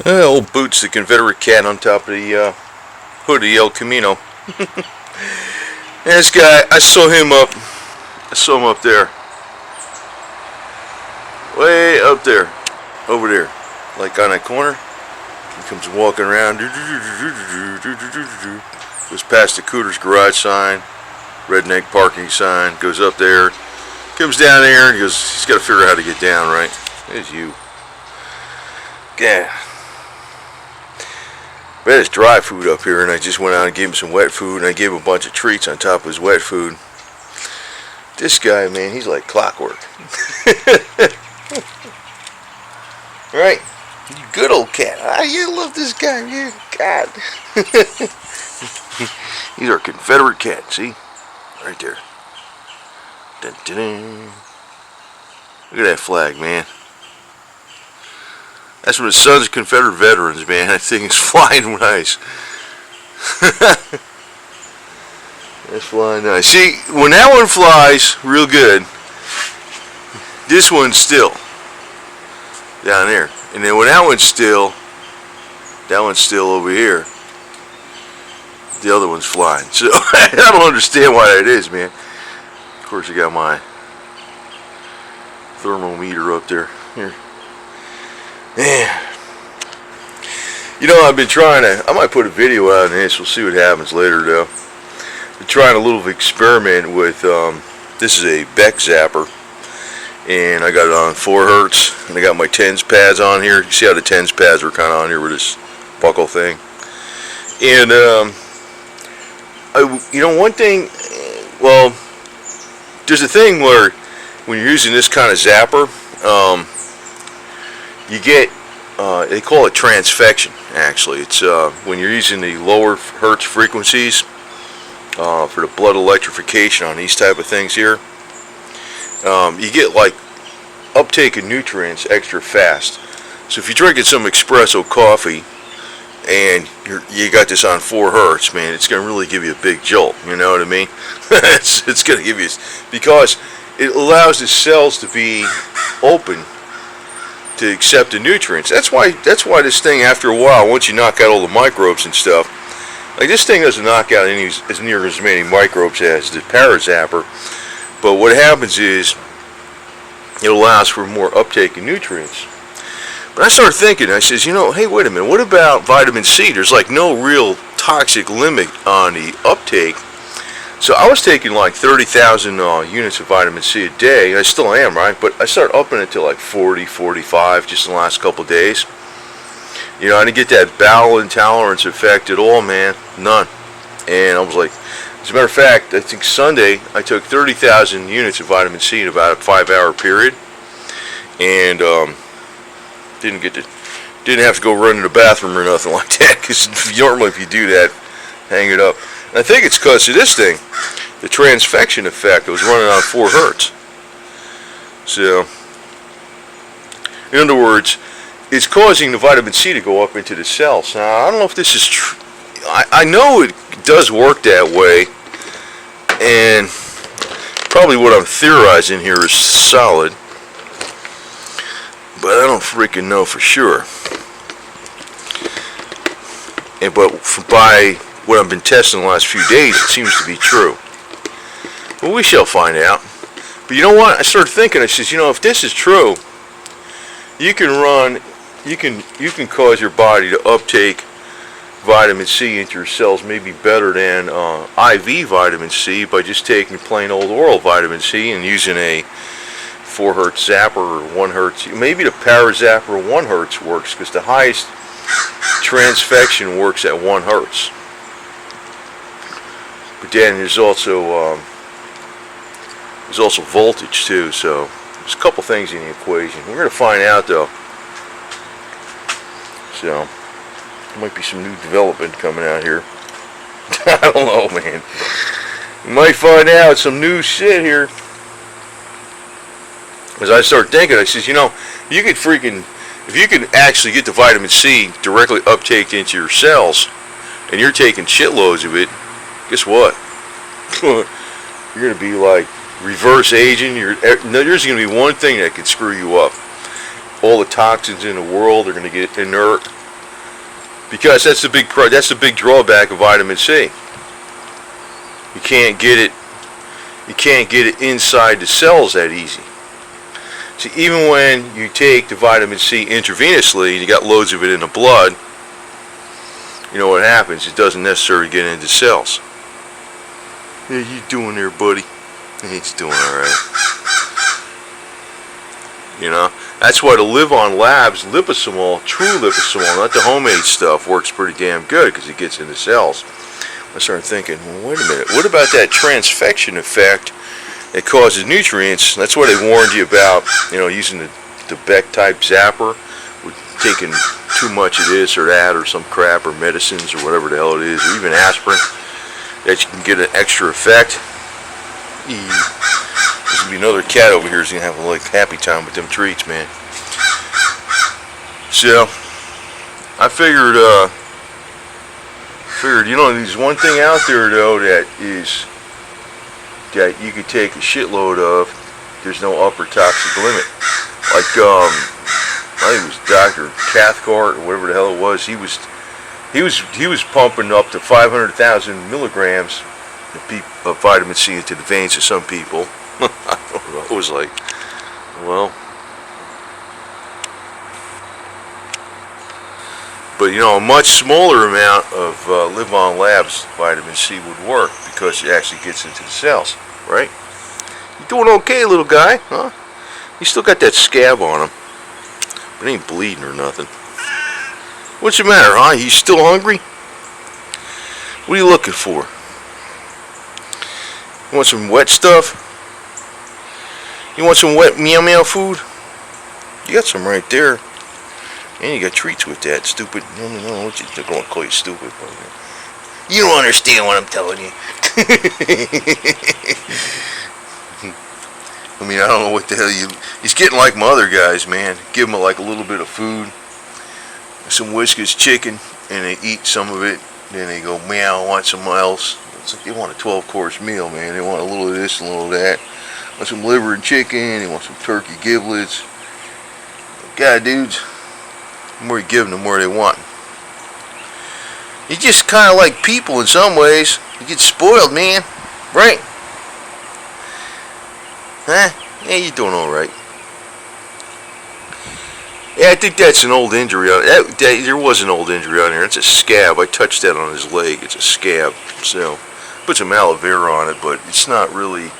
Old Boots, the Confederate cat on top of the hood of the El Camino. And this guy, I saw him up there. Way up there. Over there. Like on that corner. He comes walking around. Goes past the Cooter's garage sign. Redneck parking sign. Goes up there. Comes down there and goes, he's got to figure out how to get down, right? There's you. Yeah. We had his dry food up here, and I just went out and gave him some wet food, and I gave him a bunch of treats on top of his wet food. This guy, man, he's like clockwork. Right? Good old cat. Ah, you love this guy, man. God. He's our Confederate cat, see? Right there. Dun, dun, dun. Look at that flag, man. That's from the Sons of Confederate Veterans, man. That thing is flying nice. That's flying nice. See, when that one flies real good, this one's still down there. And then when that one's still over here. The other one's flying. So I don't understand why that is, man. Of course, I got my thermometer up there. Here. Man. You know, I've been trying to, I might put a video out on this. We'll see what happens later, though. Been trying a little experiment with, this is a Beck zapper. And I got it on 4 hertz. And I got my tens pads on here. You see how the tens pads are kind of on here with this buckle thing. And, you know, one thing, well, there's a thing where when you're using this kind of zapper, you get, they call it transfection, actually. It's when you're using the lower hertz frequencies for the blood electrification on these type of things here, you get like uptake of nutrients extra fast. So if you're drinking some espresso coffee and you got this on 4 hertz, man, it's going to really give you a big jolt, you know what I mean? it's going to give you, because it allows the cells to be open to accept the nutrients. That's why this thing, after a while, once you knock out all the microbes and stuff, like this thing doesn't knock out as near as many microbes as the Parazapper, but what happens is it allows for more uptake of nutrients. But I started thinking, I says, you know, hey, wait a minute, what about vitamin C? There's like no real toxic limit on the uptake. So I was taking like 30,000 units of vitamin C a day. I still am, right? But I started upping it to like 40, 45 just in the last couple of days. You know, I didn't get that bowel intolerance effect at all, man. None. And I was like, as a matter of fact, I think Sunday I took 30,000 units of vitamin C in about a 5-hour period. And, didn't have to go run to the bathroom or nothing like that, because normally if you do that, hang it up. And I think it's because of this thing, the transfection effect. It was running on 4 hertz. So, in other words, it's causing the vitamin C to go up into the cells. Now, I don't know if this is true. I know it does work that way, and probably what I'm theorizing here is solid. But I don't freaking know for sure. But by what I've been testing the last few days, it seems to be true. Well, we shall find out. But you know what? I started thinking. I says, you know, if this is true, you can cause your body to uptake vitamin C into your cells maybe better than IV vitamin C by just taking plain old oral vitamin C and using a 4 hertz zapper or 1 hertz. Maybe the Parazapper 1 hertz works, because the highest transfection works at 1 hertz. But then there's also voltage too. So there's a couple things in the equation. We're going to find out though. So there might be some new development coming out here. I don't know, man. We might find out some new shit here. As I start thinking, I says, you know, if you could actually get the vitamin C directly uptake into your cells, and you're taking shitloads of it, guess what? You're going to be like reverse aging. There's going to be one thing that can screw you up. All the toxins in the world are going to get inert, because that's the big drawback of vitamin C. You can't get it inside the cells that easy. So even when you take the vitamin C intravenously and you got loads of it in the blood, you know what happens? It doesn't necessarily get into cells. How you doing there, buddy? He's doing alright. You know, that's why the Live On Labs liposomol, true liposomol, not the homemade stuff, works pretty damn good because it gets into cells. I started thinking, well, wait a minute, what about that transfection effect that causes nutrients? That's why they warned you about, you know, using the Beck type zapper, with taking too much of this or that or some crap or medicines or whatever the hell it is, or even aspirin, that you can get an extra effect. There's gonna be another cat over here who's gonna have a like happy time with them treats, man. So I figured, you know, there's one thing out there though that you could take a shitload of. There's no upper toxic limit. Like I think it was Dr. Cathcart or whatever the hell it was. He was pumping up to 500,000 milligrams of vitamin C into the veins of some people. I don't know. It was like, well, but you know, a much smaller amount of Live On Labs vitamin C would work because it actually gets into the cells, right? You doing okay, little guy, huh? You still got that scab on him, but it ain't bleeding or nothing. What's the matter, huh? You still hungry? What are you looking for? You want some wet stuff? You want some wet meow meow food? You got some right there. And you got treats with that, stupid. No, they're going to call you stupid. You don't understand what I'm telling you. I mean, I don't know what the hell he's getting like my other guys, man. Give them like a little bit of food, some Whiskas chicken, and they eat some of it. Then they go, meow, I want some else. It's like they want a 12-course meal, man. They want a little of this and a little of that. Want some liver and chicken. They want some turkey giblets. God, dudes, the more you give them, the more they want. You just kind of like people in some ways. You get spoiled, man. Right? Huh? Yeah, you're doing all right. Yeah, I think that's an old injury. There was an old injury on here. It's a scab. I touched that on his leg. It's a scab. So, put some aloe vera on it, but it's not really.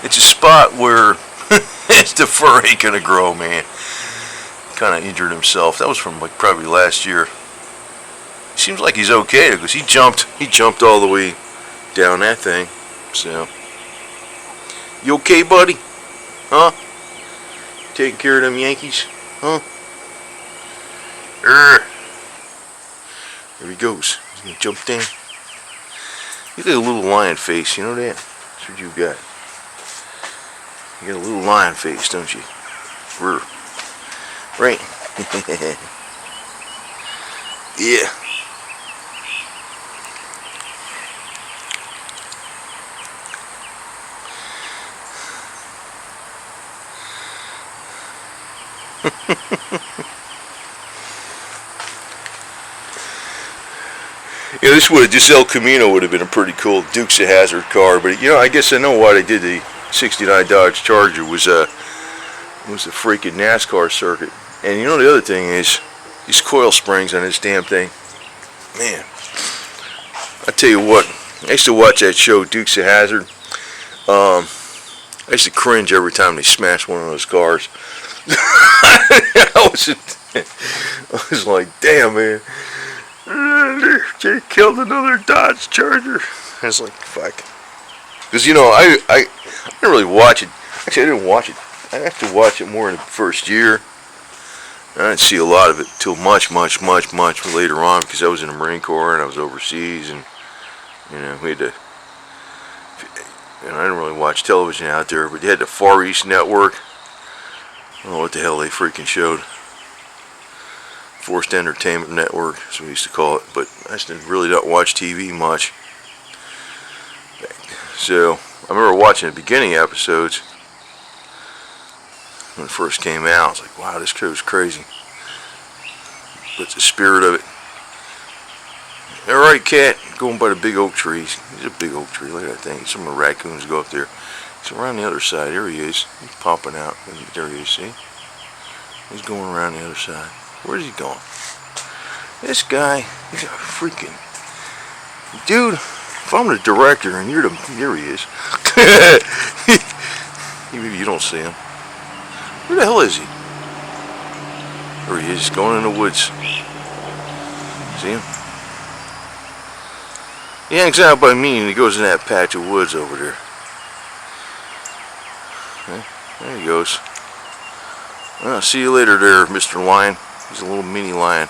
It's a spot where the fur ain't gonna grow, man. Kind of injured himself. That was from like probably last year. Seems like he's okay because he jumped all the way down that thing. So, you okay, buddy? Huh? Taking care of them Yankees? Huh? There he goes. He's gonna jump down. You got a little lion face, you know that? That's what you got. You got a little lion face, don't you? Right? Yeah. You know, this El Camino would have been a pretty cool Dukes of Hazzard car, but you know, I guess I know why they did the '69 Dodge Charger was the freaking NASCAR circuit. And you know the other thing is these coil springs on this damn thing. Man, I tell you what, I used to watch that show Dukes of Hazzard. I used to cringe every time they smashed one of those cars. I was like, damn, man. They killed another Dodge Charger. I was like, fuck. Because, you know, I didn't really watch it. Actually, I didn't watch it. I have to watch it more in the first year. I didn't see a lot of it till much later on because I was in the Marine Corps and I was overseas, and you know, we had to. And I didn't really watch television out there, but they had the Far East Network. I don't know what the hell they freaking showed. Forced Entertainment Network, that's what we used to call it. But I just didn't really not watch TV much. So I remember watching the beginning episodes when it first came out. I was like, wow, this crew's crazy. That's the spirit of it. Alright, cat, going by the big oak trees. He's a big oak tree, look at that thing. Some of the raccoons go up there. He's around the other side. There he is. He's popping out. There he is, see? He's going around the other side. Where's he going? This guy, he's a freaking... Dude, if I'm the director and you're the... There he is. Maybe you don't see him. Where the hell is he? There he is, he's going in the woods. See him? He hangs out by me and he goes in that patch of woods over there. Okay, there he goes. Well, see you later there, Mr. Lion. He's a little mini lion.